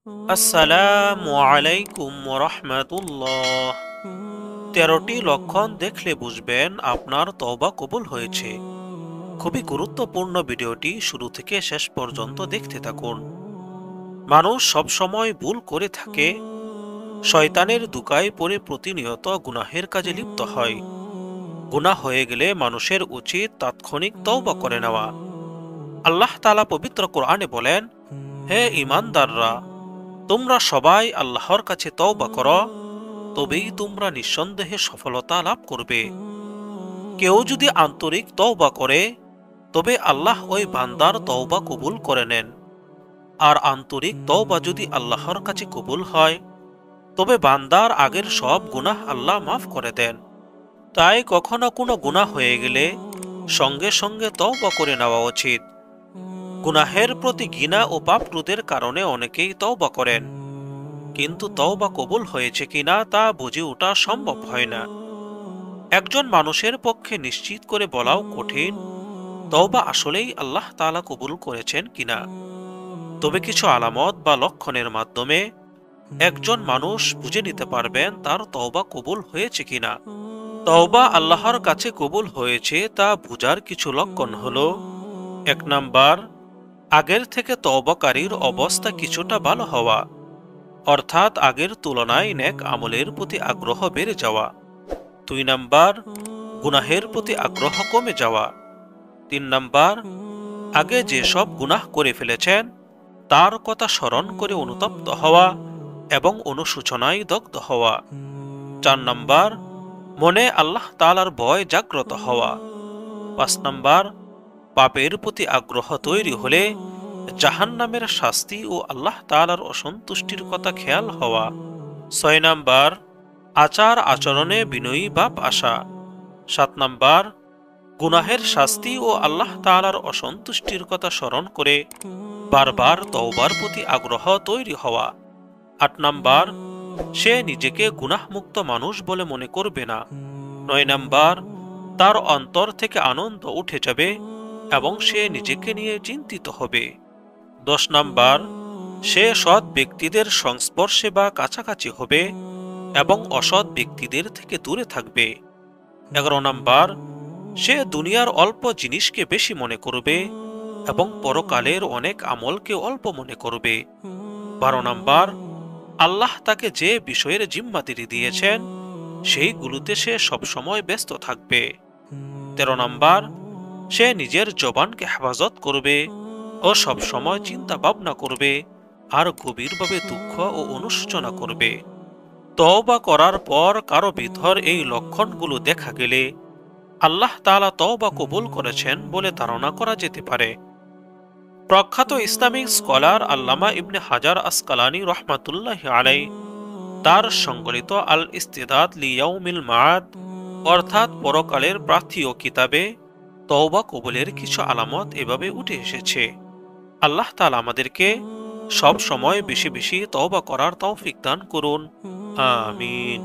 আসসালামু আলাইকুম রাহমাতুল্লাহ। 13টি লক্ষণ দেখলে বুঝবেন আপনার তওবা কবুল হয়েছে। খুবই গুরুত্বপূর্ণ ভিডিওটি শুরু থেকে শেষ পর্যন্ত দেখতে থাকুন। মানুষ সবসময় ভুল করে থাকে, শয়তানের দুকায় পড়ে প্রতিনিয়ত গুনাহের কাজে লিপ্ত হয়। গুনাহ হয়ে গেলে মানুষের উচিত তাৎক্ষণিক তওবা করে নেওয়া। আল্লাহ তাআলা পবিত্র কোরআনে বলেন, হে ঈমানদাররা, তোমরা সবাই আল্লাহর কাছে তওবা করো, তবেই তোমরা নিঃসন্দেহে সফলতা লাভ করবে। কেউ যদি আন্তরিক তওবা করে, তবে আল্লাহ ওই বান্দার তওবা কবুল করে নেন। আর আন্তরিক তওবা যদি আল্লাহর কাছে কবুল হয়, তবে বান্দার আগের সব গুনাহ আল্লাহ মাফ করে দেন। তাই কখনো কোনো গুনাহ হয়ে গেলে সঙ্গে সঙ্গে তওবা করে নেওয়া উচিত। গুনাহের প্রতি ঘৃণা ও পাপ রোধের কারণে অনেকেই তওবা করেন, কিন্তু তওবা কবুল হয়েছে কিনা তা বুঝে ওঠা সম্ভব হয় না। একজন মানুষের পক্ষে নিশ্চিত করে বলাও কঠিন তওবা আসলেই আল্লাহ তাআলা কবুল করেছেন কিনা। তবে কিছু আলামত বা লক্ষণের মাধ্যমে একজন মানুষ বুঝে নিতে পারবেন তার তওবা কবুল হয়েছে কিনা। তওবা আল্লাহর কাছে কবুল হয়েছে তা বুঝার কিছু লক্ষণ হলো: 1 নাম্বার, আগের থেকে তওবাকারীর অবস্থা কিছুটা ভালো হওয়া, অর্থাৎ আগের তুলনায় নেক আমলের প্রতি আগ্রহ বেড়ে যাওয়া। 2 নাম্বার, গুনাহের প্রতি আগ্রহ কমে যাওয়া। 3 নাম্বার, আগে যেসব গুনাহ করে ফেলেছেন তার কথা স্মরণ করে অনুতপ্ত হওয়া এবং অনুশোচনায় দগ্ধ হওয়া। 4 নাম্বার, মনে আল্লাহ তাআলার ভয় জাগ্রত হওয়া। 5 নাম্বার, পাপের প্রতি আগ্রহ তৈরি হলে জাহান্নামের শাস্তি ও আল্লাহ তাআলার অসন্তুষ্টির কথা খেয়াল হওয়া। 6 নাম্বার, আচার আচরণে বিনয়ী ভাব আসা। 7 নাম্বার, গুনাহের শাস্তি ও আল্লাহ তাআলার অসন্তুষ্টির কথা স্মরণ করে বারবার তওবার প্রতি আগ্রহ তৈরি হওয়া। 8 নাম্বার, সে নিজেকে গুনাহমুক্ত মানুষ বলে মনে করবে না। 9 নাম্বার, তার অন্তর থেকে আনন্দ উঠে যাবে এবং সে নিজেকে নিয়ে চিন্তিত হবে। 10 নাম্বার, সে সৎ ব্যক্তিদের সংস্পর্শে বা কাছাকাছি হবে এবং অসৎ ব্যক্তিদের থেকে দূরে থাকবে। 11 নাম্বার, সে দুনিয়ার অল্প জিনিসকে বেশি মনে করবে এবং পরকালের অনেক আমলকে অল্প মনে করবে। 12 নাম্বার, আল্লাহ তাকে যে বিষয়ের জিম্মাদারি দিয়েছেন সেইগুলোতে সে সবসময় ব্যস্ত থাকবে। 13 নাম্বার, সে নিজের জবানকে হেফাজত করবে ও সবসময় চিন্তা ভাবনা করবে আর গভীরভাবে দুঃখ ও অনুশোচনা করবে। তওবা করার পর কারো ভিতর এই লক্ষণগুলো দেখা গেলে আল্লাহ তাআলা তওবা কবুল করেছেন বলে ধারণা করা যেতে পারে। প্রখ্যাত ইসলামিক স্কলার আল্লামা ইবনে হাজার আসকালানী রহমাতুল্লাহি আলাইহি তার সংকলিত আল ইস্তিদাদ লিয়াউমিল মাআদ অর্থাৎ পরকালের প্রার্থীও কিতাবে তওবা কবুলের কিছু আলামত এভাবে উঠে এসেছে। আল্লাহ তাআলা আমাদেরকে সব সময় বেশি বেশি তওবা করার তৌফিক দান করুন। আমিন।